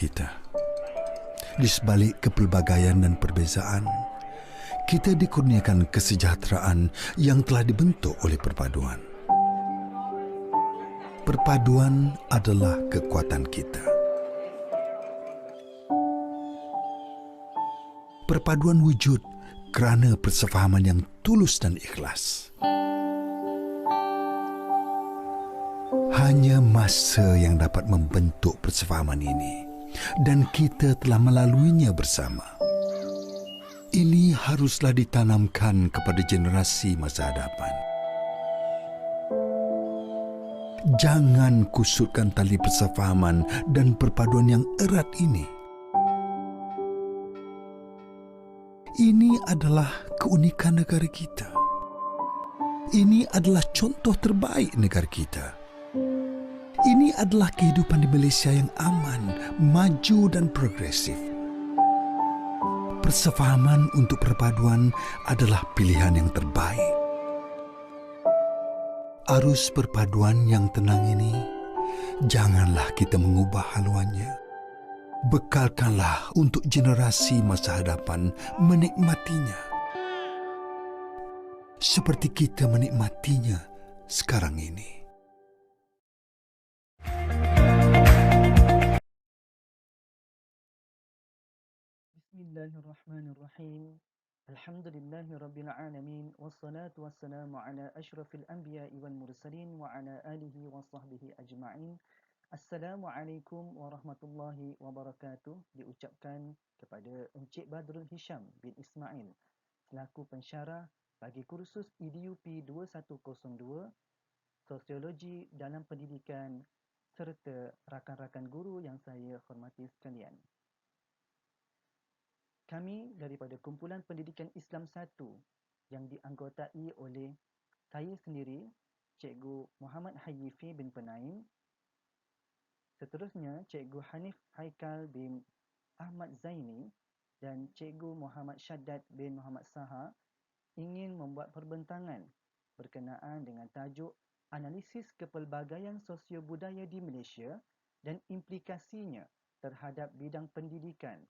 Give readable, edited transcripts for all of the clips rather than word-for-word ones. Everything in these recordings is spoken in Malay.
kita. Di sebalik kepelbagaian dan perbezaan, kita dikurniakan kesejahteraan yang telah dibentuk oleh perpaduan. Perpaduan adalah kekuatan kita. Perpaduan wujud kerana persefahaman yang tulus dan ikhlas. Hanya masa yang dapat membentuk persefahaman ini, dan kita telah melaluinya bersama. Ini haruslah ditanamkan kepada generasi masa hadapan. Jangan kusutkan tali persefahaman dan perpaduan yang erat ini. Ini adalah keunikan negara kita. Ini adalah contoh terbaik negara kita. Ini adalah kehidupan di Malaysia yang aman, maju dan progresif. Persefahaman untuk perpaduan adalah pilihan yang terbaik. Arus perpaduan yang tenang ini, janganlah kita mengubah haluannya. Bekalkanlah untuk generasi masa hadapan menikmatinya. Seperti kita menikmatinya sekarang ini. Bismillahirrahmanirrahim. Alhamdulillahirabbil alamin wassalatu wassalamu ala asyrafil anbiya'i wal mursalin wa ala alihi wa sahbihi ajma'in. Assalamualaikum warahmatullahi wabarakatuh diucapkan kepada Encik Badrul Hisham bin Ismail selaku pensyarah bagi kursus EDUP 2102 Sosiologi dalam Pendidikan serta rakan-rakan guru yang saya hormati sekalian. Kami daripada Kumpulan Pendidikan Islam 1 yang dianggotai oleh saya sendiri, Cikgu Muhammad Hayyifi bin Penaim, seterusnya Cikgu Hanif Haikal bin Ahmad Zaini dan Cikgu Muhammad Syaddad bin Muhammad Saha ingin membuat perbentangan berkenaan dengan tajuk Analisis Kepelbagaian Sosio-Budaya di Malaysia dan implikasinya terhadap bidang pendidikan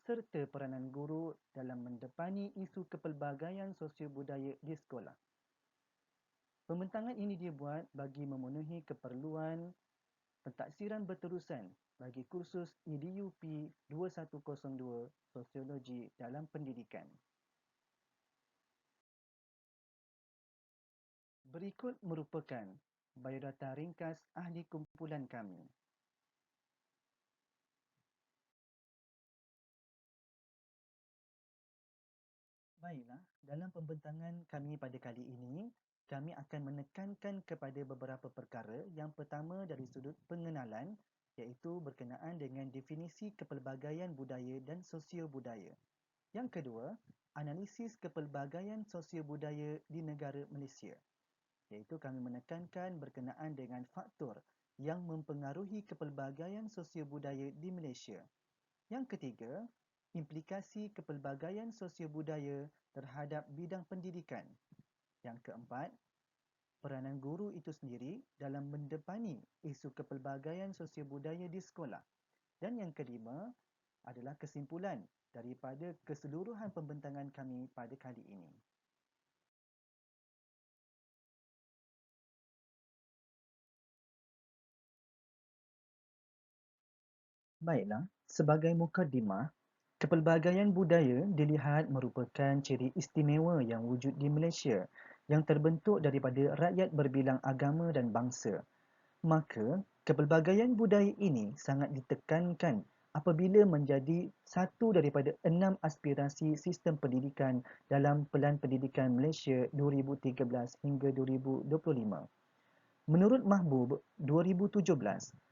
serta peranan guru dalam mendepani isu kepelbagaian sosio-budaya di sekolah. Pembentangan ini dibuat bagi memenuhi keperluan pentaksiran berterusan bagi kursus EDUP 2102 Sosiologi dalam Pendidikan. Berikut merupakan biodata ringkas ahli kumpulan kami. Baiklah, dalam pembentangan kami pada kali ini, kami akan menekankan kepada beberapa perkara. Yang pertama dari sudut pengenalan, iaitu berkenaan dengan definisi kepelbagaian budaya dan sosio-budaya. Yang kedua, analisis kepelbagaian sosio-budaya di negara Malaysia, iaitu kami menekankan berkenaan dengan faktor yang mempengaruhi kepelbagaian sosio-budaya di Malaysia. Yang ketiga, implikasi kepelbagaian sosio-budaya terhadap bidang pendidikan. Yang keempat, peranan guru itu sendiri dalam mendepani isu kepelbagaian sosio-budaya di sekolah. Dan yang kelima adalah kesimpulan daripada keseluruhan pembentangan kami pada kali ini. Baiklah, sebagai mukadimah, kepelbagaian budaya dilihat merupakan ciri istimewa yang wujud di Malaysia yang terbentuk daripada rakyat berbilang agama dan bangsa. Maka, kepelbagaian budaya ini sangat ditekankan apabila menjadi satu daripada 6 aspirasi sistem pendidikan dalam Pelan Pendidikan Malaysia 2013 hingga 2025. Menurut Mahbub 2017,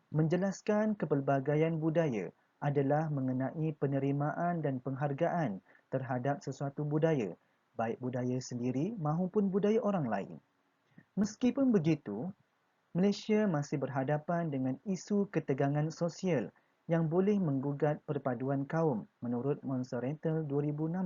menjelaskan kepelbagaian budaya adalah mengenai penerimaan dan penghargaan terhadap sesuatu budaya, baik budaya sendiri maupun budaya orang lain. Meskipun begitu, Malaysia masih berhadapan dengan isu ketegangan sosial yang boleh menggugat perpaduan kaum menurut Monsorental 2016.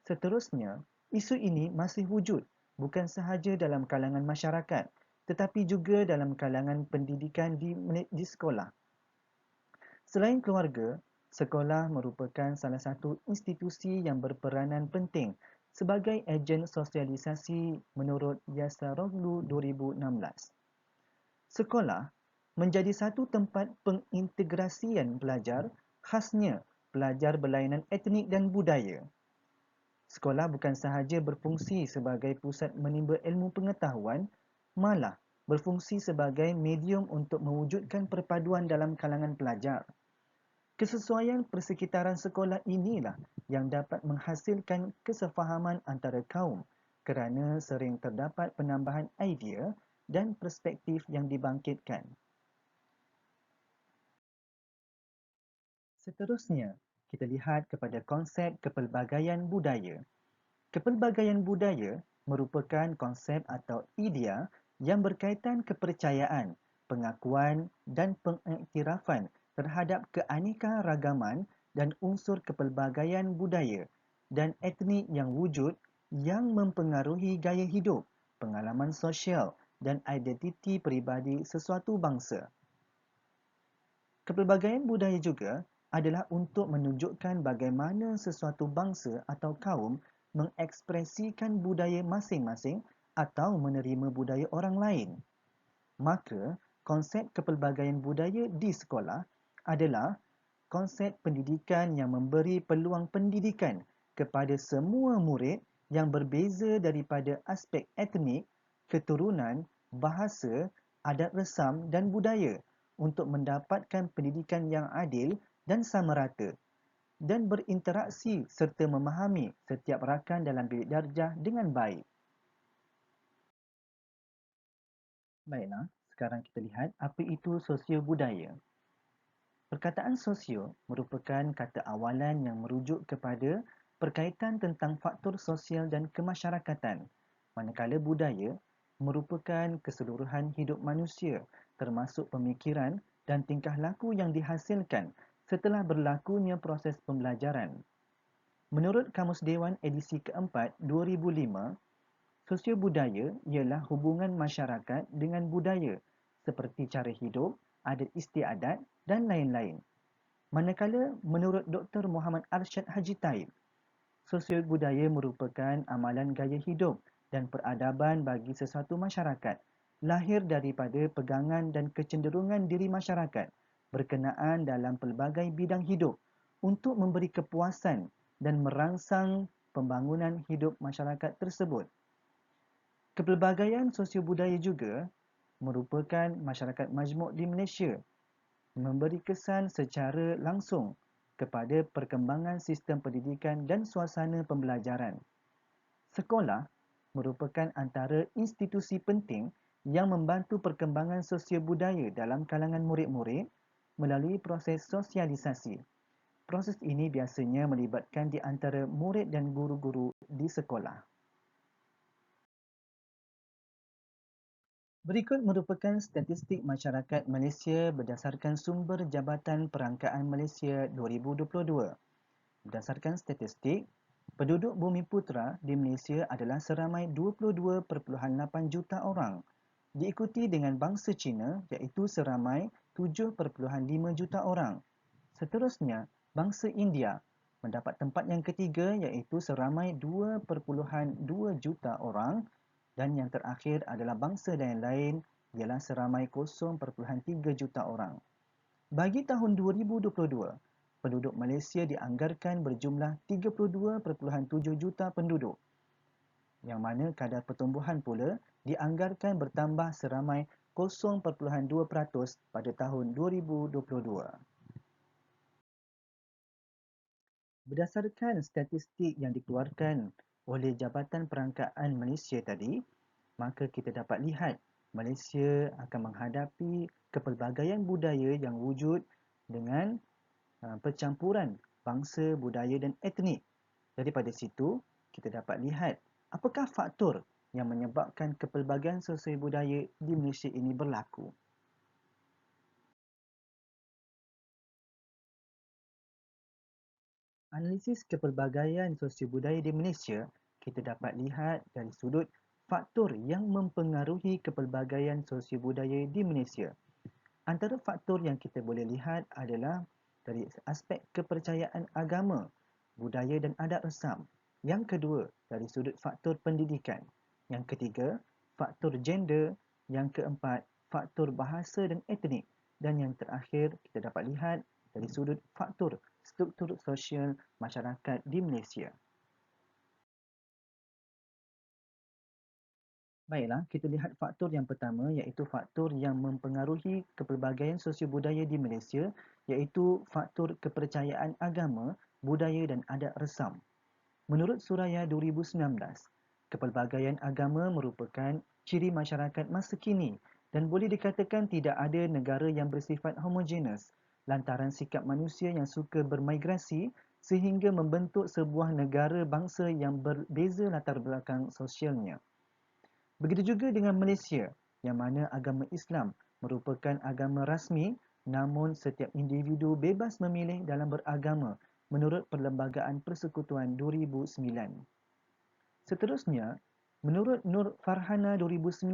Seterusnya, isu ini masih wujud bukan sahaja dalam kalangan masyarakat tetapi juga dalam kalangan pendidikan di sekolah. Selain keluarga, sekolah merupakan salah satu institusi yang berperanan penting sebagai ejen sosialisasi menurut Yasaroglu 2016. Sekolah menjadi satu tempat pengintegrasian pelajar, khasnya pelajar berlainan etnik dan budaya. Sekolah bukan sahaja berfungsi sebagai pusat menimba ilmu pengetahuan, malah berfungsi sebagai medium untuk mewujudkan perpaduan dalam kalangan pelajar. Kesesuaian persekitaran sekolah inilah yang dapat menghasilkan kesefahaman antara kaum kerana sering terdapat penambahan idea dan perspektif yang dibangkitkan. Seterusnya, kita lihat kepada konsep kepelbagaian budaya. Kepelbagaian budaya merupakan konsep atau idea yang berkaitan kepercayaan, pengakuan dan pengiktirafan terhadap keanekaragaman dan unsur kepelbagaian budaya dan etnik yang wujud yang mempengaruhi gaya hidup, pengalaman sosial dan identiti peribadi sesuatu bangsa. Kepelbagaian budaya juga adalah untuk menunjukkan bagaimana sesuatu bangsa atau kaum mengekspresikan budaya masing-masing atau menerima budaya orang lain. Maka, konsep kepelbagaian budaya di sekolah adalah konsep pendidikan yang memberi peluang pendidikan kepada semua murid yang berbeza daripada aspek etnik, keturunan, bahasa, adat resam dan budaya untuk mendapatkan pendidikan yang adil dan sama rata dan berinteraksi serta memahami setiap rakan dalam bilik darjah dengan baik. Baiklah, sekarang kita lihat apa itu sosio-budaya. Perkataan sosio merupakan kata awalan yang merujuk kepada perkaitan tentang faktor sosial dan kemasyarakatan, manakala budaya merupakan keseluruhan hidup manusia termasuk pemikiran dan tingkah laku yang dihasilkan setelah berlakunya proses pembelajaran. Menurut Kamus Dewan edisi keempat 2005, sosiobudaya ialah hubungan masyarakat dengan budaya seperti cara hidup, adat istiadat dan lain-lain. Manakala menurut Dr. Muhammad Arsyad Haji Taib, sosiobudaya merupakan amalan gaya hidup dan peradaban bagi sesuatu masyarakat, lahir daripada pegangan dan kecenderungan diri masyarakat berkenaan dalam pelbagai bidang hidup untuk memberi kepuasan dan merangsang pembangunan hidup masyarakat tersebut. Kepelbagaian sosiobudaya juga merupakan masyarakat majmuk di Malaysia memberi kesan secara langsung kepada perkembangan sistem pendidikan dan suasana pembelajaran. Sekolah merupakan antara institusi penting yang membantu perkembangan sosiobudaya dalam kalangan murid-murid melalui proses sosialisasi. Proses ini biasanya melibatkan di antara murid dan guru-guru di sekolah. Berikut merupakan statistik masyarakat Malaysia berdasarkan sumber Jabatan Perangkaan Malaysia 2022. Berdasarkan statistik, penduduk Bumiputera di Malaysia adalah seramai 22.8 juta orang, diikuti dengan bangsa Cina iaitu seramai 7.5 juta orang. Seterusnya, bangsa India mendapat tempat yang ketiga iaitu seramai 2.2 juta orang dan yang terakhir adalah bangsa lain-lain ialah seramai 0.3 juta orang. Bagi tahun 2022, penduduk Malaysia dianggarkan berjumlah 32.7 juta penduduk, yang mana kadar pertumbuhan pula dianggarkan bertambah seramai 0.2% pada tahun 2022. Berdasarkan statistik yang dikeluarkan oleh Jabatan Perangkaan Malaysia tadi, maka kita dapat lihat Malaysia akan menghadapi kepelbagaian budaya yang wujud dengan percampuran bangsa, budaya dan etnik. Daripada situ, kita dapat lihat apakah faktor yang menyebabkan kepelbagaian sosial budaya di Malaysia ini berlaku. Analisis kepelbagaian sosiobudaya di Malaysia, kita dapat lihat dari sudut faktor yang mempengaruhi kepelbagaian sosiobudaya di Malaysia. Antara faktor yang kita boleh lihat adalah dari aspek kepercayaan agama, budaya dan adat resam. Yang kedua, dari sudut faktor pendidikan. Yang ketiga, faktor gender. Yang keempat, faktor bahasa dan etnik. Dan yang terakhir, kita dapat lihat dari sudut faktor struktur sosial masyarakat di Malaysia. Baiklah, kita lihat faktor yang pertama iaitu faktor yang mempengaruhi kepelbagaian sosio budaya di Malaysia iaitu faktor kepercayaan agama, budaya dan adat resam. Menurut Suraya 2019, kepelbagaian agama merupakan ciri masyarakat masa kini dan boleh dikatakan tidak ada negara yang bersifat homogenes lantaran sikap manusia yang suka bermigrasi sehingga membentuk sebuah negara bangsa yang berbeza latar belakang sosialnya. Begitu juga dengan Malaysia, yang mana agama Islam merupakan agama rasmi, namun setiap individu bebas memilih dalam beragama menurut Perlembagaan Persekutuan 2009. Seterusnya, menurut Nur Farhana 2019,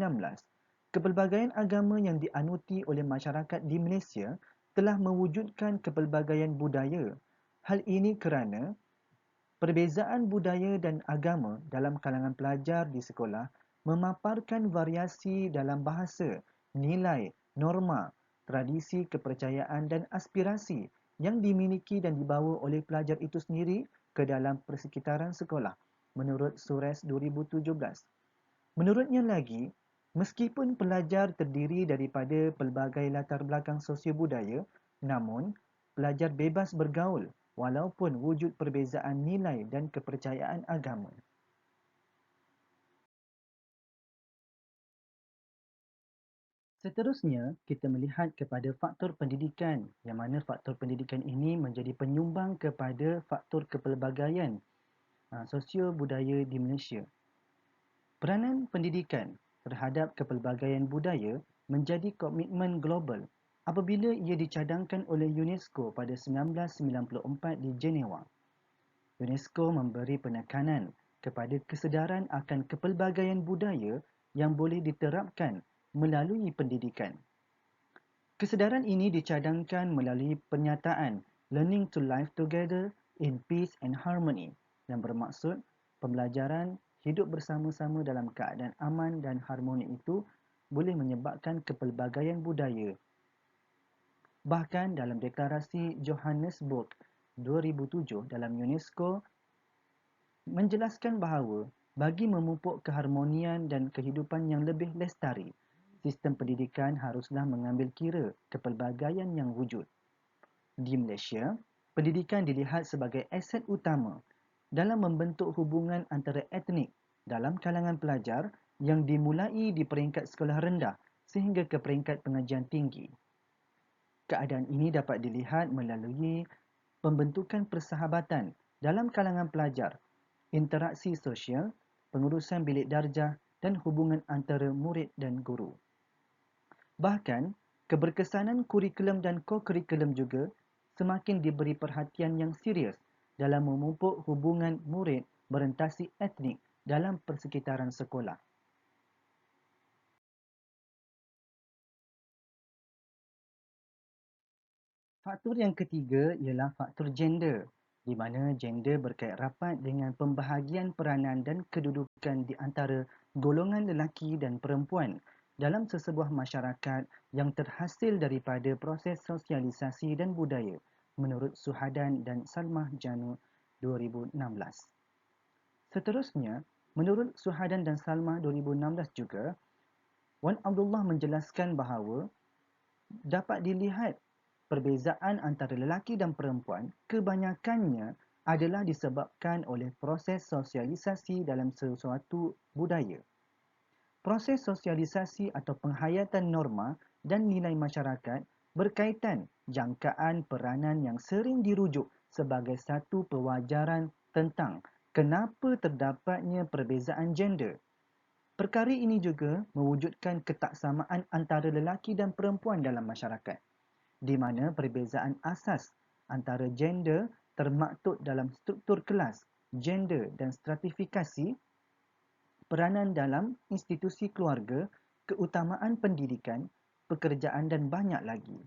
kepelbagaian agama yang dianuti oleh masyarakat di Malaysia telah mewujudkan kepelbagaian budaya. Hal ini kerana perbezaan budaya dan agama dalam kalangan pelajar di sekolah memaparkan variasi dalam bahasa, nilai, norma, tradisi, kepercayaan dan aspirasi yang dimiliki dan dibawa oleh pelajar itu sendiri ke dalam persekitaran sekolah menurut Sures 2017. Menurutnya lagi, meskipun pelajar terdiri daripada pelbagai latar belakang sosio-budaya, namun pelajar bebas bergaul walaupun wujud perbezaan nilai dan kepercayaan agama. Seterusnya, kita melihat kepada faktor pendidikan yang mana faktor pendidikan ini menjadi penyumbang kepada faktor kepelbagaian sosio budaya di Malaysia. Peranan pendidikan terhadap kepelbagaian budaya menjadi komitmen global apabila ia dicadangkan oleh UNESCO pada 1994 di Jenewa. UNESCO memberi penekanan kepada kesedaran akan kepelbagaian budaya yang boleh diterapkan melalui pendidikan. Kesedaran ini dicadangkan melalui pernyataan Learning to Live Together in Peace and Harmony yang bermaksud pembelajaran hidup bersama-sama dalam keadaan aman dan harmoni itu boleh menyebabkan kepelbagaian budaya. Bahkan dalam deklarasi Johannesburg 2007 dalam UNESCO menjelaskan bahawa bagi memupuk keharmonian dan kehidupan yang lebih lestari, sistem pendidikan haruslah mengambil kira kepelbagaian yang wujud. Di Malaysia, pendidikan dilihat sebagai aset utama dalam membentuk hubungan antara etnik dalam kalangan pelajar yang dimulai di peringkat sekolah rendah sehingga ke peringkat pengajian tinggi. Keadaan ini dapat dilihat melalui pembentukan persahabatan dalam kalangan pelajar, interaksi sosial, pengurusan bilik darjah dan hubungan antara murid dan guru. Bahkan, keberkesanan kurikulum dan ko-kurikulum juga semakin diberi perhatian yang serius dalam memupuk hubungan murid berentasi etnik dalam persekitaran sekolah. Faktor yang ketiga ialah faktor gender, di mana gender berkait rapat dengan pembahagian peranan dan kedudukan di antara golongan lelaki dan perempuan dalam sesebuah masyarakat yang terhasil daripada proses sosialisasi dan budaya menurut Suhadan dan Salmah Janu 2016. Seterusnya, menurut Suhadan dan Salmah 2016 juga, Wan Abdullah menjelaskan bahawa dapat dilihat perbezaan antara lelaki dan perempuan kebanyakannya adalah disebabkan oleh proses sosialisasi dalam sesuatu budaya. Proses sosialisasi atau penghayatan norma dan nilai masyarakat berkaitan jangkaan peranan yang sering dirujuk sebagai satu pewajaran tentang kenapa terdapatnya perbezaan gender. Perkara ini juga mewujudkan ketaksamaan antara lelaki dan perempuan dalam masyarakat, di mana perbezaan asas antara gender termaktub dalam struktur kelas, gender dan stratifikasi, peranan dalam institusi keluarga, keutamaan pendidikan, pekerjaan dan banyak lagi.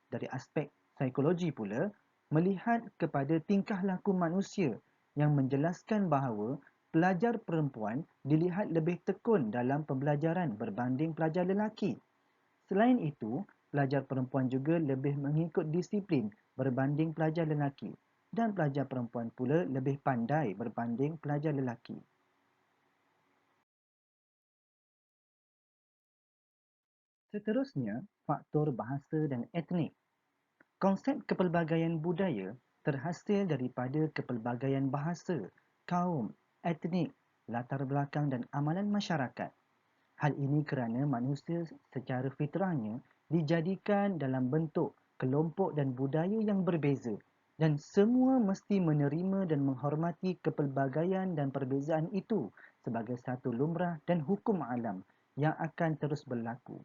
Dari aspek psikologi pula melihat kepada tingkah laku manusia yang menjelaskan bahawa pelajar perempuan dilihat lebih tekun dalam pembelajaran berbanding pelajar lelaki. Selain itu, pelajar perempuan juga lebih mengikut disiplin berbanding pelajar lelaki dan pelajar perempuan pula lebih pandai berbanding pelajar lelaki. Seterusnya, faktor bahasa dan etnik. Konsep kepelbagaian budaya terhasil daripada kepelbagaian bahasa, kaum, etnik, latar belakang dan amalan masyarakat. Hal ini kerana manusia secara fitrahnya dijadikan dalam bentuk kelompok dan budaya yang berbeza dan semua mesti menerima dan menghormati kepelbagaian dan perbezaan itu sebagai satu lumrah dan hukum alam yang akan terus berlaku.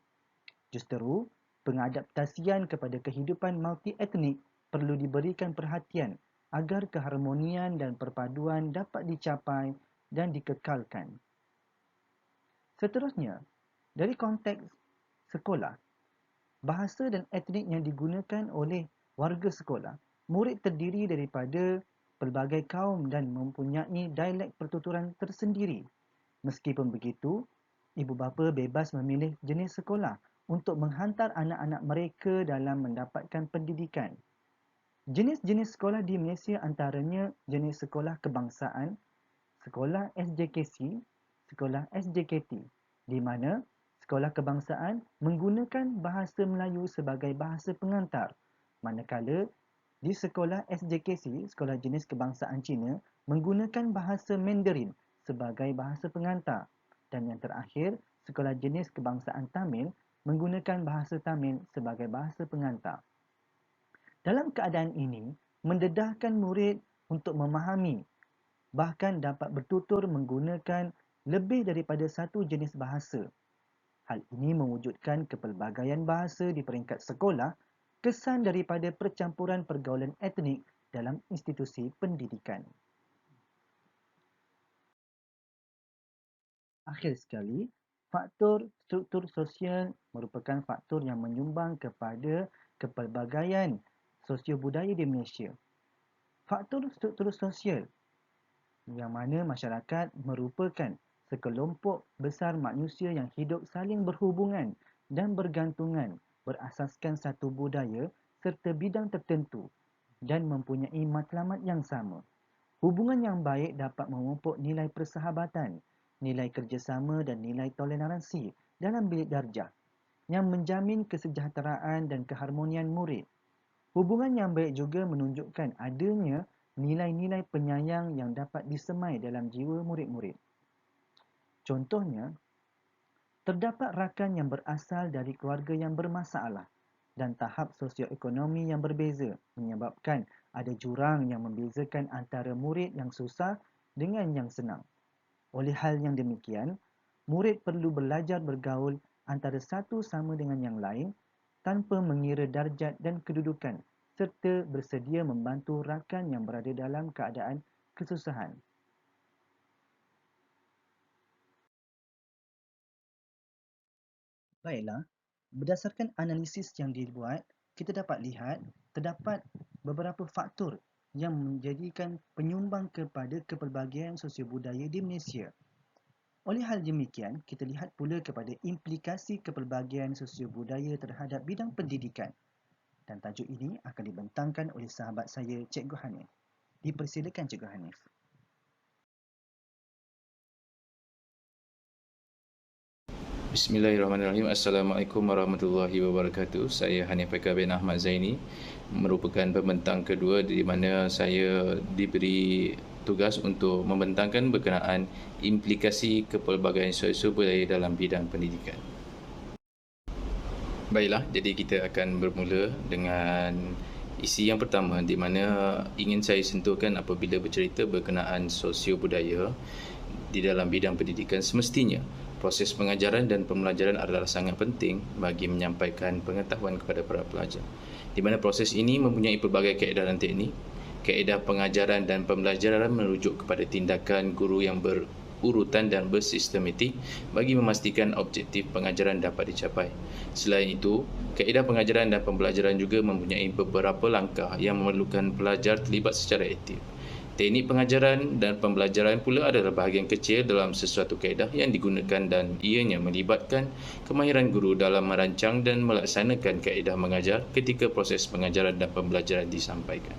Justeru, pengadaptasian kepada kehidupan multietnik perlu diberikan perhatian agar keharmonian dan perpaduan dapat dicapai dan dikekalkan. Seterusnya, dari konteks sekolah, bahasa dan etnik yang digunakan oleh warga sekolah, murid terdiri daripada pelbagai kaum dan mempunyai dialek pertuturan tersendiri. Meskipun begitu, ibu bapa bebas memilih jenis sekolah untuk menghantar anak-anak mereka dalam mendapatkan pendidikan. Jenis-jenis sekolah di Malaysia antaranya jenis sekolah kebangsaan, sekolah SJKC, sekolah SJKT, di mana sekolah kebangsaan menggunakan bahasa Melayu sebagai bahasa pengantar, manakala di sekolah SJKC, sekolah jenis kebangsaan Cina, menggunakan bahasa Mandarin sebagai bahasa pengantar. Dan yang terakhir, sekolah jenis kebangsaan Tamil menggunakan bahasa Tamil sebagai bahasa pengantar. Dalam keadaan ini, mendedahkan murid untuk memahami bahkan dapat bertutur menggunakan lebih daripada satu jenis bahasa. Hal ini mewujudkan kepelbagaian bahasa di peringkat sekolah, kesan daripada percampuran pergaulan etnik dalam institusi pendidikan. Akhir sekali, faktor struktur sosial merupakan faktor yang menyumbang kepada kepelbagaian sosio-budaya di Malaysia. Faktor struktur sosial yang mana masyarakat merupakan sekelompok besar manusia yang hidup saling berhubungan dan bergantungan berasaskan satu budaya serta bidang tertentu dan mempunyai matlamat yang sama. Hubungan yang baik dapat memupuk nilai persahabatan, nilai kerjasama dan nilai toleransi dalam bilik darjah yang menjamin kesejahteraan dan keharmonian murid. Hubungan yang baik juga menunjukkan adanya nilai-nilai penyayang yang dapat disemai dalam jiwa murid-murid. Contohnya, terdapat rakan yang berasal dari keluarga yang bermasalah dan tahap sosioekonomi yang berbeza menyebabkan ada jurang yang membezakan antara murid yang susah dengan yang senang. Oleh hal yang demikian, murid perlu belajar bergaul antara satu sama dengan yang lain tanpa mengira darjat dan kedudukan serta bersedia membantu rakan yang berada dalam keadaan kesusahan. Baiklah, berdasarkan analisis yang dibuat, kita dapat lihat terdapat beberapa faktor yang menjadikan penyumbang kepada kepelbagaian sosio-budaya di Malaysia. Oleh hal demikian, kita lihat pula kepada implikasi kepelbagaian sosio-budaya terhadap bidang pendidikan. Dan tajuk ini akan dibentangkan oleh sahabat saya, Cikgu Hanif. Dipersilakan Cikgu Hanif. Bismillahirrahmanirrahim. Assalamualaikum warahmatullahi wabarakatuh. Saya Hanif Faikal bin Ahmad Zaini, merupakan pembentang kedua di mana saya diberi tugas untuk membentangkan berkenaan implikasi kepelbagaian sosio-budaya dalam bidang pendidikan. Baiklah, jadi kita akan bermula dengan isi yang pertama di mana ingin saya sentuhkan apabila bercerita berkenaan sosio-budaya di dalam bidang pendidikan. Semestinya proses pengajaran dan pembelajaran adalah sangat penting bagi menyampaikan pengetahuan kepada para pelajar, di mana proses ini mempunyai pelbagai kaedah dan teknik. Kaedah pengajaran dan pembelajaran merujuk kepada tindakan guru yang berurutan dan bersistematik bagi memastikan objektif pengajaran dapat dicapai. Selain itu, kaedah pengajaran dan pembelajaran juga mempunyai beberapa langkah yang memerlukan pelajar terlibat secara aktif. Teknik pengajaran dan pembelajaran pula adalah bahagian kecil dalam sesuatu kaedah yang digunakan dan ianya melibatkan kemahiran guru dalam merancang dan melaksanakan kaedah mengajar ketika proses pengajaran dan pembelajaran disampaikan.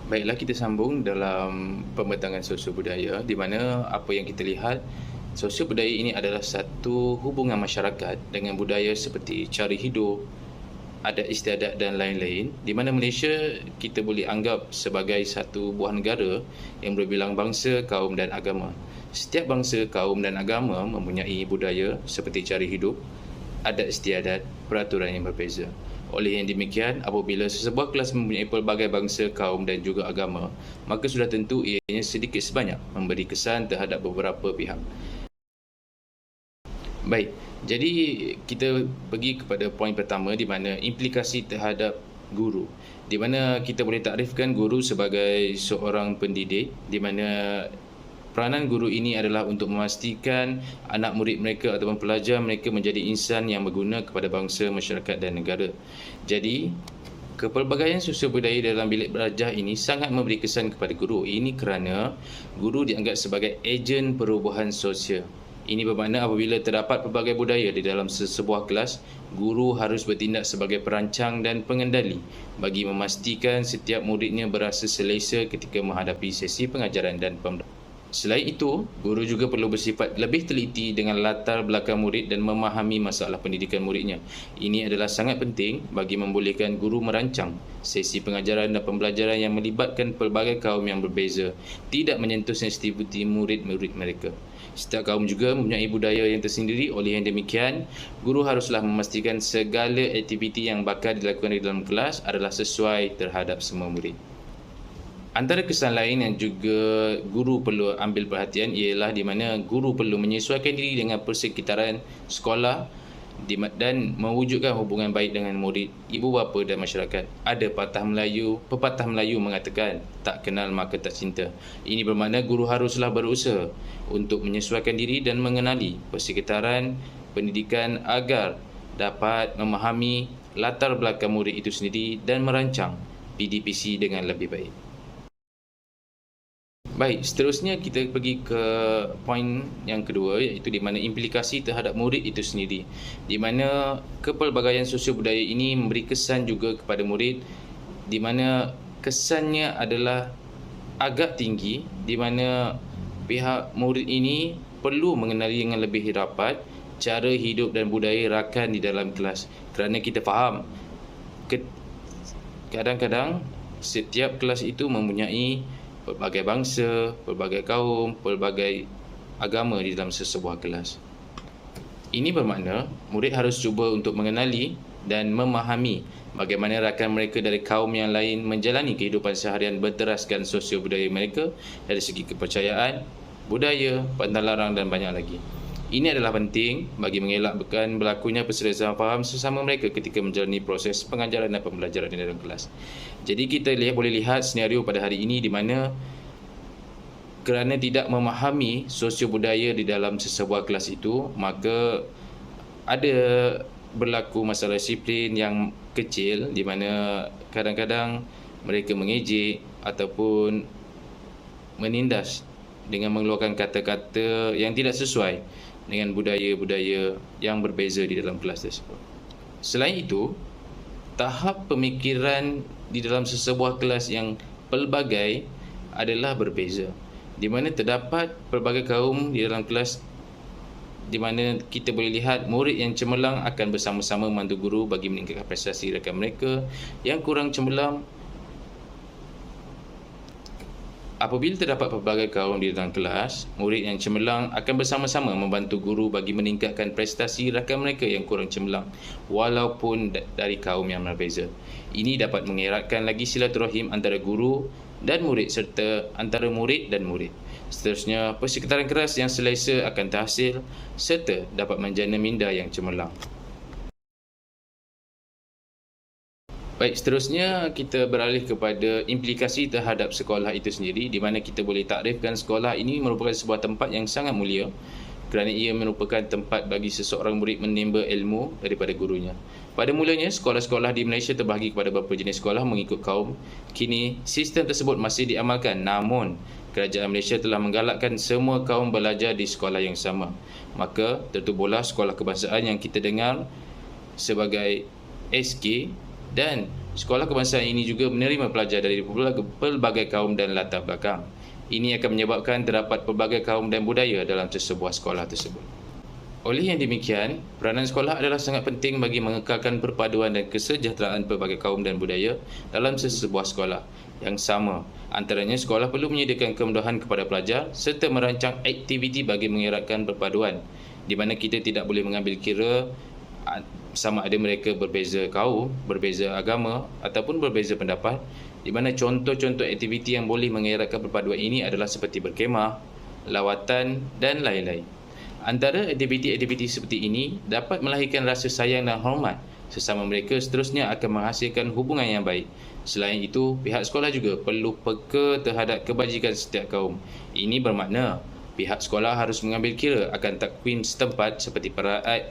Baiklah, kita sambung dalam pembentangan sosial budaya, di mana apa yang kita lihat, sosial budaya ini adalah satu hubungan masyarakat dengan budaya seperti cara hidup, adat istiadat dan lain-lain, di mana Malaysia kita boleh anggap sebagai satu buah negara yang berbilang bangsa, kaum dan agama. Setiap bangsa, kaum dan agama mempunyai budaya seperti cara hidup, adat istiadat, peraturan yang berbeza. Oleh yang demikian, apabila sesebuah kelas mempunyai pelbagai bangsa, kaum dan juga agama, maka sudah tentu ianya sedikit sebanyak memberi kesan terhadap beberapa pihak. Baik, jadi kita pergi kepada poin pertama, di mana implikasi terhadap guru. Di mana kita boleh takrifkan guru sebagai seorang pendidik, di mana peranan guru ini adalah untuk memastikan anak murid mereka ataupun pelajar mereka menjadi insan yang berguna kepada bangsa, masyarakat dan negara. Jadi, kepelbagaian sosial budaya dalam bilik belajar ini sangat memberi kesan kepada guru. Ini kerana guru dianggap sebagai ejen perubahan sosial. Ini bermakna apabila terdapat pelbagai budaya di dalam sesebuah kelas, guru harus bertindak sebagai perancang dan pengendali bagi memastikan setiap muridnya berasa selesa ketika menghadapi sesi pengajaran dan pembelajaran. Selain itu, guru juga perlu bersifat lebih teliti dengan latar belakang murid dan memahami masalah pendidikan muridnya. Ini adalah sangat penting bagi membolehkan guru merancang sesi pengajaran dan pembelajaran yang melibatkan pelbagai kaum yang berbeza, tidak menyentuh sensitiviti murid-murid mereka. Setiap kaum juga mempunyai budaya yang tersendiri. Oleh yang demikian, guru haruslah memastikan segala aktiviti yang bakal dilakukan di dalam kelas adalah sesuai terhadap semua murid. Antara kesan lain yang juga guru perlu ambil perhatian ialah di mana guru perlu menyesuaikan diri dengan persekitaran sekolah dan mewujudkan hubungan baik dengan murid, ibu bapa dan masyarakat. Ada pepatah Melayu mengatakan, tak kenal maka tak cinta. Ini bermakna guru haruslah berusaha untuk menyesuaikan diri dan mengenali persekitaran pendidikan agar dapat memahami latar belakang murid itu sendiri dan merancang PDPC dengan lebih baik. Baik, seterusnya kita pergi ke poin yang kedua, iaitu di mana implikasi terhadap murid itu sendiri. Di mana kepelbagaian sosial budaya ini memberi kesan juga kepada murid, di mana kesannya adalah agak tinggi, di mana pihak murid ini perlu mengenali dengan lebih rapat cara hidup dan budaya rakan di dalam kelas. Kerana kita faham, kadang-kadang setiap kelas itu mempunyai pelbagai bangsa, pelbagai kaum, pelbagai agama di dalam sesebuah kelas. Ini bermakna murid harus cuba untuk mengenali dan memahami bagaimana rakan mereka dari kaum yang lain menjalani kehidupan seharian berteraskan sosial budaya mereka dari segi kepercayaan, budaya, pantang larang dan banyak lagi. Ini adalah penting bagi mengelakkan berlakunya perselisihan faham sesama mereka ketika menjalani proses pengajaran dan pembelajaran di dalam kelas. Jadi kita boleh lihat senario pada hari ini di mana kerana tidak memahami sosio budaya di dalam sesebuah kelas itu, maka ada berlaku masalah disiplin yang kecil di mana kadang-kadang mereka mengejek ataupun menindas dengan mengeluarkan kata-kata yang tidak sesuai dengan budaya-budaya yang berbeza di dalam kelas tersebut. Selain itu, tahap pemikiran di dalam sesebuah kelas yang pelbagai adalah berbeza, di mana terdapat pelbagai kaum di dalam kelas, di mana kita boleh lihat murid yang cemerlang akan bersama-sama membantu guru bagi meningkatkan prestasi rakan mereka yang kurang cemerlang. Apabila terdapat pelbagai kaum di dalam kelas, murid yang cemerlang akan bersama-sama membantu guru bagi meningkatkan prestasi rakan mereka yang kurang cemerlang walaupun dari kaum yang berbeza. Ini dapat mengeratkan lagi silaturahim antara guru dan murid serta antara murid dan murid. Seterusnya, persekitaran kelas yang selesa akan terhasil serta dapat menjana minda yang cemerlang. Baik, seterusnya kita beralih kepada implikasi terhadap sekolah itu sendiri, di mana kita boleh takrifkan sekolah ini merupakan sebuah tempat yang sangat mulia kerana ia merupakan tempat bagi seseorang murid menimba ilmu daripada gurunya. Pada mulanya, sekolah-sekolah di Malaysia terbahagi kepada beberapa jenis sekolah mengikut kaum. Kini, sistem tersebut masih diamalkan, namun kerajaan Malaysia telah menggalakkan semua kaum belajar di sekolah yang sama. Maka, tertubuhlah sekolah kebangsaan yang kita dengar sebagai SK, dan sekolah kebangsaan ini juga menerima pelajar dari pelbagai kaum dan latar belakang. Ini akan menyebabkan terdapat pelbagai kaum dan budaya dalam sebuah sekolah tersebut. Oleh yang demikian, peranan sekolah adalah sangat penting bagi mengekalkan perpaduan dan kesejahteraan pelbagai kaum dan budaya dalam sebuah sekolah yang sama. Antaranya, sekolah perlu menyediakan kemudahan kepada pelajar serta merancang aktiviti bagi mengeratkan perpaduan, di mana kita tidak boleh mengambil kira sama ada mereka berbeza kaum, berbeza agama ataupun berbeza pendapat, di mana contoh-contoh aktiviti yang boleh mengeratkan perpaduan ini adalah seperti berkemah, lawatan dan lain-lain. Antara aktiviti-aktiviti seperti ini dapat melahirkan rasa sayang dan hormat sesama mereka, seterusnya akan menghasilkan hubungan yang baik. Selain itu, pihak sekolah juga perlu peka terhadap kebajikan setiap kaum. Ini bermakna pihak sekolah harus mengambil kira akan takwim setempat seperti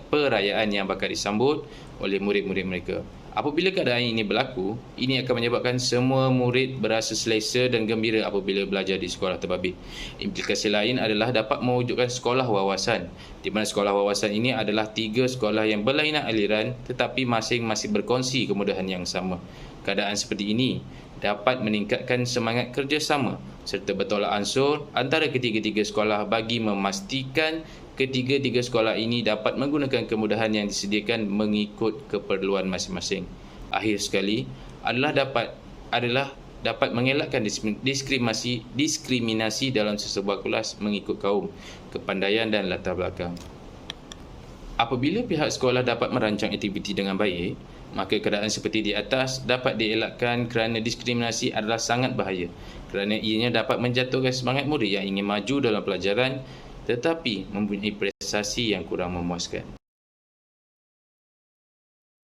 perayaan yang bakal disambut oleh murid-murid mereka. Apabila keadaan ini berlaku, ini akan menyebabkan semua murid berasa selesa dan gembira apabila belajar di sekolah terbabit. Implikasi lain adalah dapat mewujudkan sekolah wawasan, di mana sekolah wawasan ini adalah 3 sekolah yang berlainan aliran tetapi masing-masing berkongsi kemudahan yang sama. Keadaan seperti ini dapat meningkatkan semangat kerjasama serta bertolak ansur antara ketiga-tiga sekolah bagi memastikan ketiga-tiga sekolah ini dapat menggunakan kemudahan yang disediakan mengikut keperluan masing-masing. Akhir sekali adalah dapat mengelakkan diskriminasi dalam sesebuah kelas mengikut kaum, kepandaian dan latar belakang. Apabila pihak sekolah dapat merancang aktiviti dengan baik, maka keadaan seperti di atas dapat dielakkan kerana diskriminasi adalah sangat bahaya kerana ianya dapat menjatuhkan semangat murid yang ingin maju dalam pelajaran tetapi mempunyai prestasi yang kurang memuaskan.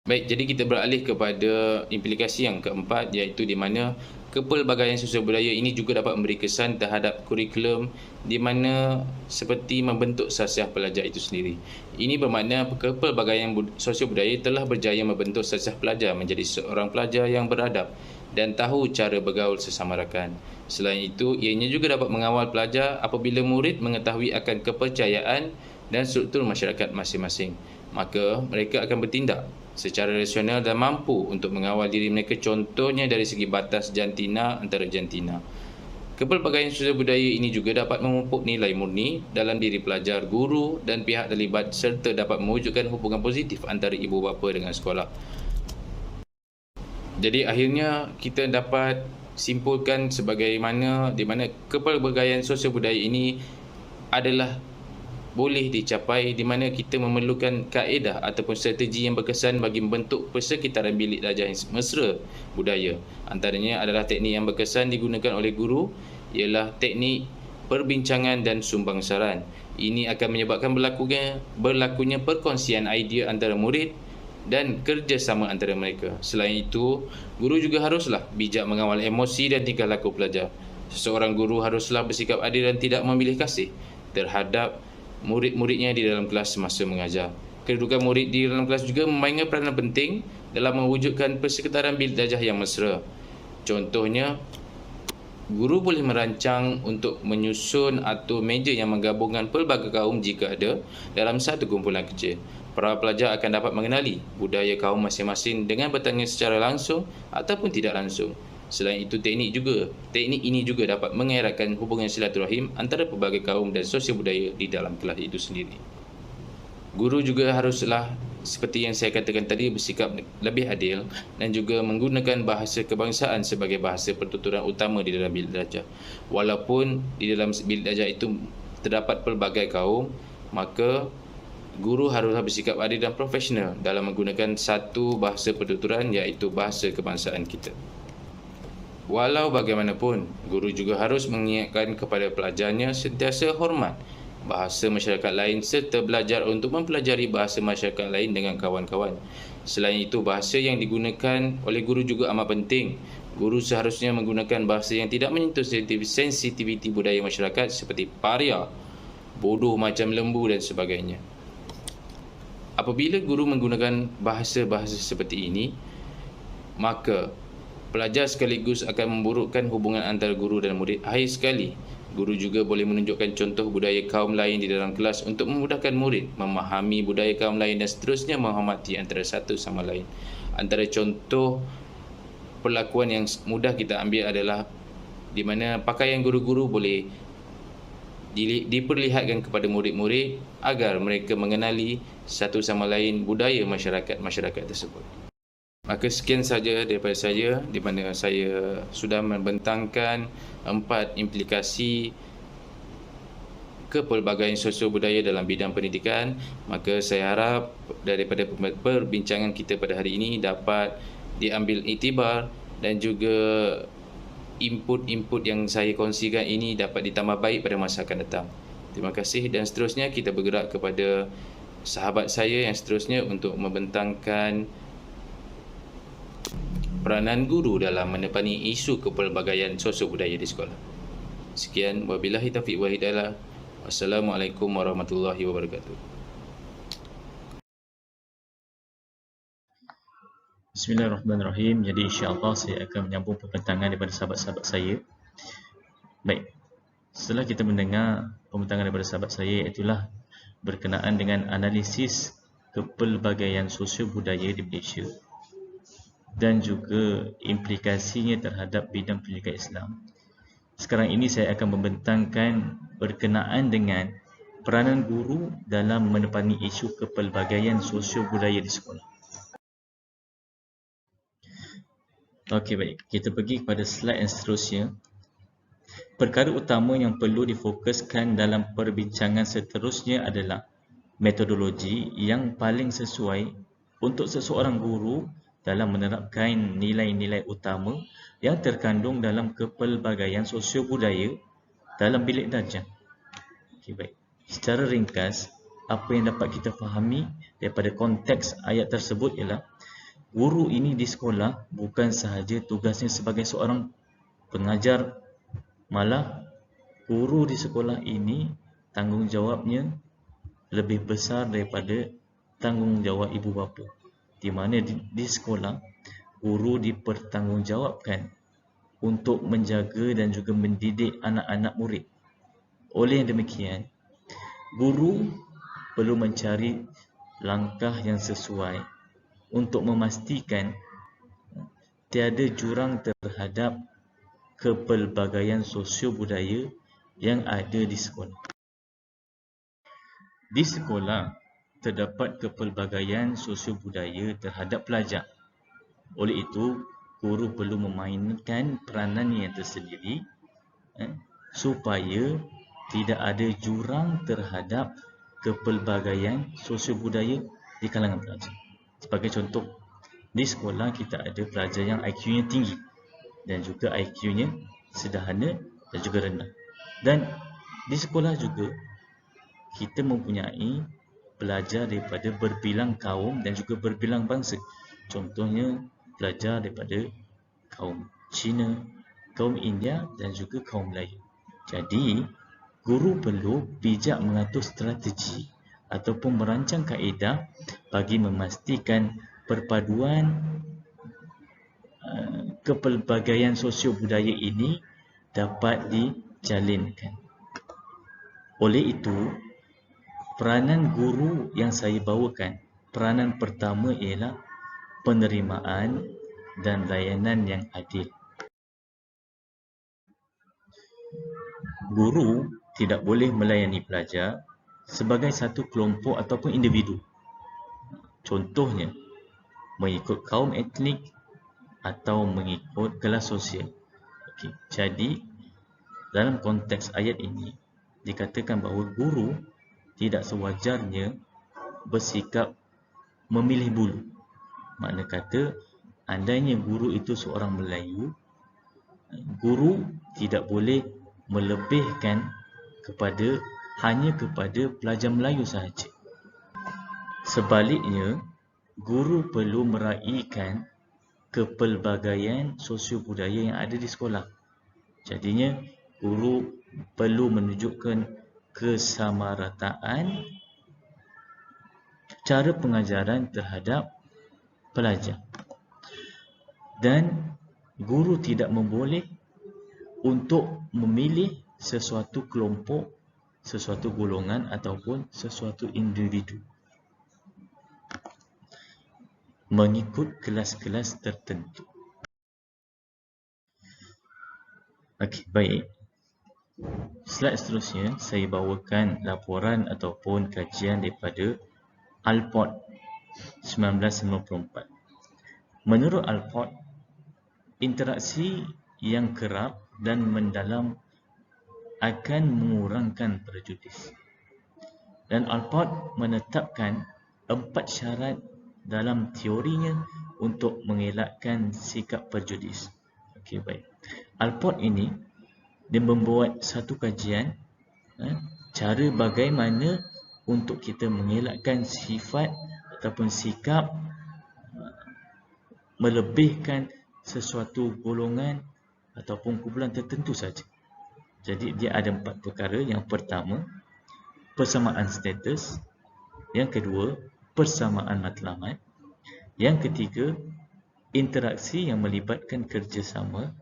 Baik, jadi kita beralih kepada implikasi yang keempat, iaitu di mana kepelbagaian sosial budaya ini juga dapat memberi kesan terhadap kurikulum di mana seperti membentuk sasiah pelajar itu sendiri. Ini bermakna kepelbagaian sosial budaya telah berjaya membentuk sasiah pelajar menjadi seorang pelajar yang beradab dan tahu cara bergaul sesama rakan. Selain itu, ianya juga dapat mengawal pelajar apabila murid mengetahui akan kepercayaan dan struktur masyarakat masing-masing. Maka mereka akan bertindak secara rasional dan mampu untuk mengawal diri mereka, contohnya dari segi batas jantina antara jantina. Kepelbagaian sosial budaya ini juga dapat memupuk nilai murni dalam diri pelajar, guru dan pihak terlibat serta dapat mewujudkan hubungan positif antara ibu bapa dengan sekolah. Jadi akhirnya kita dapat simpulkan sebagaimana di mana kepelbagaian sosial budaya ini adalah boleh dicapai di mana kita memerlukan kaedah ataupun strategi yang berkesan bagi membentuk persekitaran bilik belajar yang mesra budaya. Antaranya adalah teknik yang berkesan digunakan oleh guru ialah teknik perbincangan dan sumbangsaran. Ini akan menyebabkan berlakunya perkongsian idea antara murid dan kerjasama antara mereka. Selain itu, guru juga haruslah bijak mengawal emosi dan tingkah laku pelajar. Seseorang guru haruslah bersikap adil dan tidak memilih kasih terhadap murid-muridnya di dalam kelas semasa mengajar. Kedudukan murid di dalam kelas juga memainkan peranan penting dalam mewujudkan persekitaran bilik belajar yang mesra. Contohnya, guru boleh merancang untuk menyusun atau meja yang menggabungkan pelbagai kaum jika ada dalam satu kumpulan kecil. Para pelajar akan dapat mengenali budaya kaum masing-masing dengan bertanya secara langsung ataupun tidak langsung. Selain itu, teknik ini juga dapat mengeratkan hubungan silaturahim antara pelbagai kaum dan sosial budaya di dalam kelas itu sendiri. Guru juga haruslah, seperti yang saya katakan tadi, bersikap lebih adil dan juga menggunakan bahasa kebangsaan sebagai bahasa pertuturan utama di dalam bilik belajar. Walaupun di dalam bilik belajar itu terdapat pelbagai kaum, maka guru haruslah bersikap adil dan profesional dalam menggunakan satu bahasa pertuturan, iaitu bahasa kebangsaan kita. Walau bagaimanapun, guru juga harus mengingatkan kepada pelajarnya sentiasa hormat bahasa masyarakat lain serta belajar untuk mempelajari bahasa masyarakat lain dengan kawan-kawan. Selain itu, bahasa yang digunakan oleh guru juga amat penting. Guru seharusnya menggunakan bahasa yang tidak menyentuh sensitiviti budaya masyarakat seperti paria, bodoh macam lembu dan sebagainya. Apabila guru menggunakan bahasa-bahasa seperti ini, maka pelajar sekaligus akan memburukkan hubungan antara guru dan murid. Akhir sekali, guru juga boleh menunjukkan contoh budaya kaum lain di dalam kelas untuk memudahkan murid memahami budaya kaum lain dan seterusnya menghormati antara satu sama lain. Antara contoh perlakuan yang mudah kita ambil adalah di mana pakaian guru-guru boleh diperlihatkan kepada murid-murid agar mereka mengenali satu sama lain budaya masyarakat tersebut. Maka sekian saja daripada saya, di mana saya sudah membentangkan 4 implikasi kepelbagaian sosial budaya dalam bidang pendidikan. Maka saya harap daripada perbincangan kita pada hari ini dapat diambil iktibar dan juga input-input yang saya kongsikan ini dapat ditambah baik pada masa akan datang. Terima kasih dan seterusnya kita bergerak kepada sahabat saya yang seterusnya untuk membentangkan peranan guru dalam menepani isu kepelbagaian sosial budaya di sekolah. Sekian, wabillahi taufiq wal hidayah. Wassalamualaikum warahmatullahi wabarakatuh. Bismillahirrahmanirrahim. Jadi insya-Allah saya akan menyambung pembentangan daripada sahabat-sahabat saya. Baik. Setelah kita mendengar pembentangan daripada sahabat saya, iaitulah berkenaan dengan analisis kepelbagaian sosial budaya di Malaysia dan juga implikasinya terhadap bidang pendidikan Islam. Sekarang ini saya akan membentangkan berkenaan dengan peranan guru dalam menepani isu kepelbagaian sosial budaya di sekolah. Okey, baik. Kita pergi kepada slide yang seterusnya. Perkara utama yang perlu difokuskan dalam perbincangan seterusnya adalah metodologi yang paling sesuai untuk seseorang guru dalam menerapkan nilai-nilai utama yang terkandung dalam kepelbagaian sosio budaya dalam bilik darjah. Okey, baik. Secara ringkas, apa yang dapat kita fahami daripada konteks ayat tersebut ialah guru ini di sekolah bukan sahaja tugasnya sebagai seorang pengajar, malah guru di sekolah ini tanggungjawabnya lebih besar daripada tanggungjawab ibu bapa. Di mana di sekolah, guru dipertanggungjawabkan untuk menjaga dan juga mendidik anak-anak murid. Oleh yang demikian, guru perlu mencari langkah yang sesuai untuk memastikan tiada jurang terhadap kepelbagaian sosio budaya yang ada di sekolah. Di sekolah terdapat kepelbagaian sosio budaya terhadap pelajar. Oleh itu, guru perlu memainkan peranan yang tersendiri supaya tidak ada jurang terhadap kepelbagaian sosio budaya di kalangan pelajar. Sebagai contoh, di sekolah kita ada pelajar yang IQ-nya tinggi dan juga IQ-nya sederhana dan juga rendah. Dan di sekolah juga kita mempunyai pelajar daripada berbilang kaum dan juga berbilang bangsa. Contohnya pelajar daripada kaum Cina, kaum India dan juga kaum Melayu. Jadi, guru perlu bijak mengatur strategi ataupun merancang kaedah bagi memastikan perpaduan kepelbagaian sosio budaya ini dapat dijalinkan. Oleh itu, peranan guru yang saya bawakan, peranan pertama ialah penerimaan dan layanan yang adil. Guru tidak boleh melayani pelajar sebagai satu kelompok ataupun individu. Contohnya, mengikut kaum etnik atau mengikut kelas sosial. Okey, jadi dalam konteks ayat ini dikatakan bahawa guru tidak sewajarnya bersikap memilih bulu. Makna kata, andainya guru itu seorang Melayu, guru tidak boleh melebihkan hanya kepada pelajar Melayu sahaja. Sebaliknya, guru perlu meraihkan kepelbagaian sosio-budaya yang ada di sekolah. Jadinya, guru perlu menunjukkan kesamarataan cara pengajaran terhadap pelajar. Dan guru tidak memboleh untuk memilih sesuatu kelompok, sesuatu golongan ataupun sesuatu individu mengikut kelas-kelas tertentu. Okey, baik. Slide seterusnya, saya bawakan laporan ataupun kajian daripada Alport 1994. Menurut Alport, interaksi yang kerap dan mendalam akan mengurangkan prejudis. Dan Alport menetapkan 4 syarat dalam teorinya untuk mengelakkan sikap prejudis. Okey, baik. Alport ini dia membuat satu kajian cara bagaimana untuk kita mengelakkan sifat ataupun sikap melebihkan sesuatu golongan ataupun kumpulan tertentu saja. Jadi dia ada 4 perkara. Yang pertama, persamaan status. Yang kedua, persamaan matlamat. Yang ketiga, interaksi yang melibatkan kerjasama.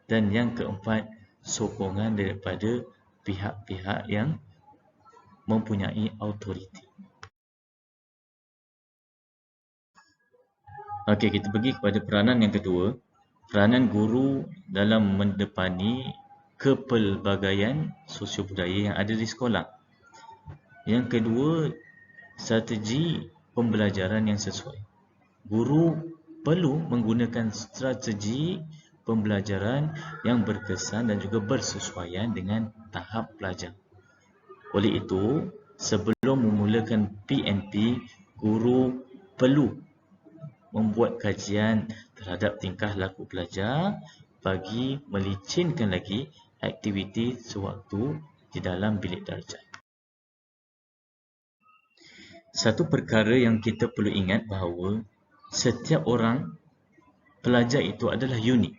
Dan yang keempat, sokongan daripada pihak-pihak yang mempunyai autoriti. Okey, kita pergi kepada peranan yang kedua. Peranan guru dalam mendepani kepelbagaian sosio-budaya yang ada di sekolah. Yang kedua, strategi pembelajaran yang sesuai. Guru perlu menggunakan strategi pembelajaran yang berkesan dan juga bersesuaian dengan tahap pelajar. Oleh itu, sebelum memulakan PNP, guru perlu membuat kajian terhadap tingkah laku pelajar bagi melicinkan lagi aktiviti sewaktu di dalam bilik darjah. Satu perkara yang kita perlu ingat bahawa setiap orang pelajar itu adalah unik.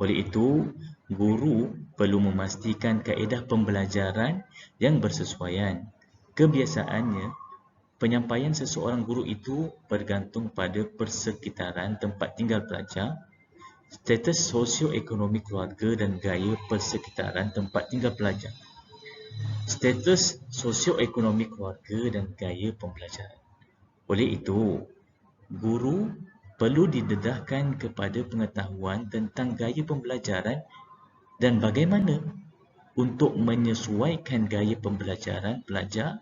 Oleh itu, guru perlu memastikan kaedah pembelajaran yang bersesuaian. Kebiasaannya, penyampaian seseorang guru itu bergantung pada persekitaran tempat tinggal pelajar, status sosioekonomi keluarga dan gaya persekitaran tempat tinggal pelajar. Status sosioekonomi keluarga dan gaya pembelajaran. Oleh itu, guru perlu didedahkan kepada pengetahuan tentang gaya pembelajaran dan bagaimana untuk menyesuaikan gaya pembelajaran pelajar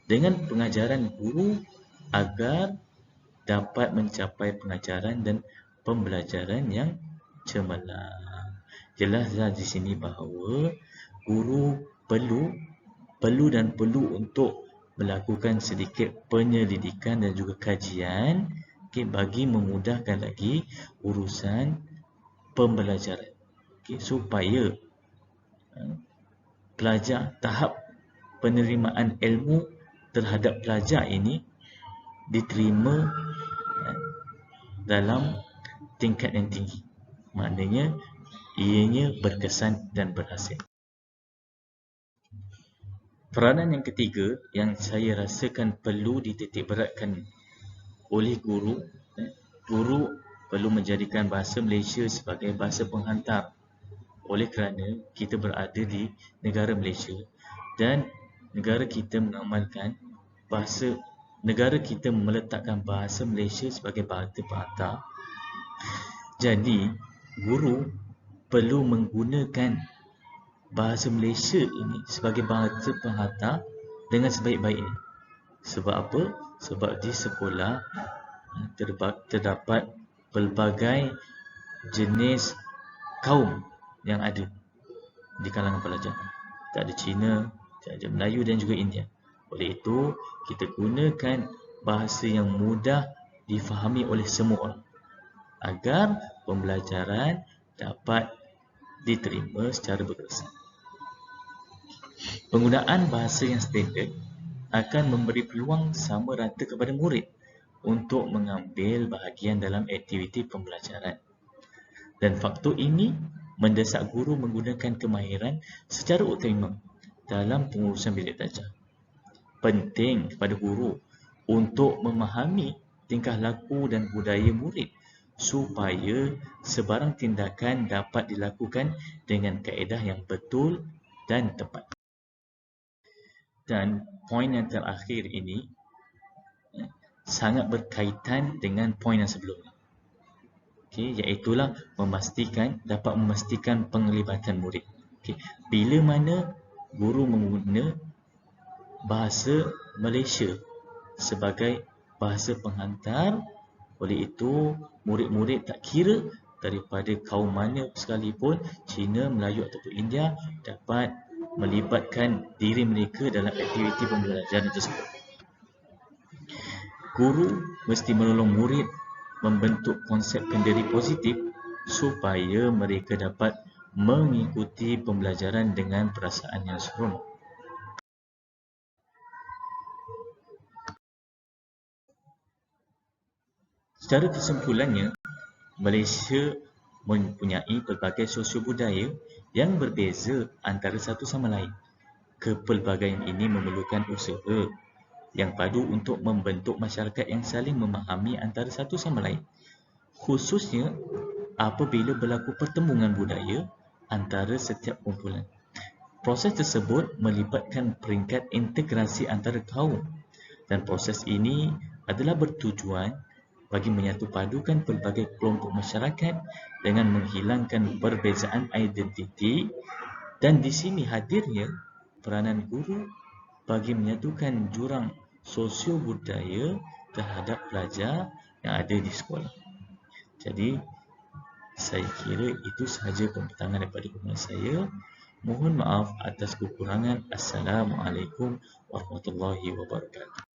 dengan pengajaran guru agar dapat mencapai pengajaran dan pembelajaran yang cemerlang. Jelaslah di sini bahawa guru perlu untuk melakukan sedikit penyelidikan dan juga kajian bagi memudahkan lagi urusan pembelajaran. Supaya pelajar, tahap penerimaan ilmu terhadap pelajar ini diterima dalam tingkat yang tinggi. Maknanya ianya berkesan dan berhasil. Peranan yang ketiga yang saya rasakan perlu dititik beratkan oleh guru. Guru perlu menjadikan bahasa Malaysia sebagai bahasa penghantar. Oleh kerana kita berada di negara Malaysia dan negara kita mengamalkan negara kita meletakkan bahasa Malaysia sebagai bahasa penghantar. Jadi, guru perlu menggunakan bahasa Malaysia ini sebagai bahasa penghantar dengan sebaik-baiknya. Sebab apa? Sebab di sekolah terdapat pelbagai jenis kaum yang ada di kalangan pelajar. Tak ada Cina, tak ada Melayu dan juga India. Oleh itu, kita gunakan bahasa yang mudah difahami oleh semua orang agar pembelajaran dapat diterima secara berkesan. Penggunaan bahasa yang standard akan memberi peluang sama rata kepada murid untuk mengambil bahagian dalam aktiviti pembelajaran. Dan faktor ini mendesak guru menggunakan kemahiran secara utama dalam pengurusan bilik belajar. Penting kepada guru untuk memahami tingkah laku dan budaya murid supaya sebarang tindakan dapat dilakukan dengan kaedah yang betul dan tepat. Dan poin yang terakhir ini sangat berkaitan dengan poin yang sebelumnya. Iaitulah dapat memastikan penglibatan murid. Bila mana guru mengguna bahasa Malaysia sebagai bahasa penghantar, oleh itu murid-murid tak kira daripada kaum mana sekalipun, Cina, Melayu ataupun India, dapat melibatkan diri mereka dalam aktiviti pembelajaran tersebut. Guru mesti menolong murid membentuk konsep pendiri positif supaya mereka dapat mengikuti pembelajaran dengan perasaan yang seronok. Secara kesimpulannya, Malaysia mempunyai pelbagai sosio-budaya yang berbeza antara satu sama lain. Kepelbagaian ini memerlukan usaha yang padu untuk membentuk masyarakat yang saling memahami antara satu sama lain, khususnya apabila berlaku pertembungan budaya antara setiap kumpulan. Proses tersebut melibatkan peringkat integrasi antara kaum, dan proses ini adalah bertujuan bagi menyatupadukan pelbagai kelompok masyarakat dengan menghilangkan perbezaan identiti, dan di sini hadirnya peranan guru bagi menyatukan jurang sosio-budaya terhadap pelajar yang ada di sekolah. Jadi, saya kira itu sahaja pembentangan daripada kumpulan saya. Mohon maaf atas kekurangan. Assalamualaikum warahmatullahi wabarakatuh.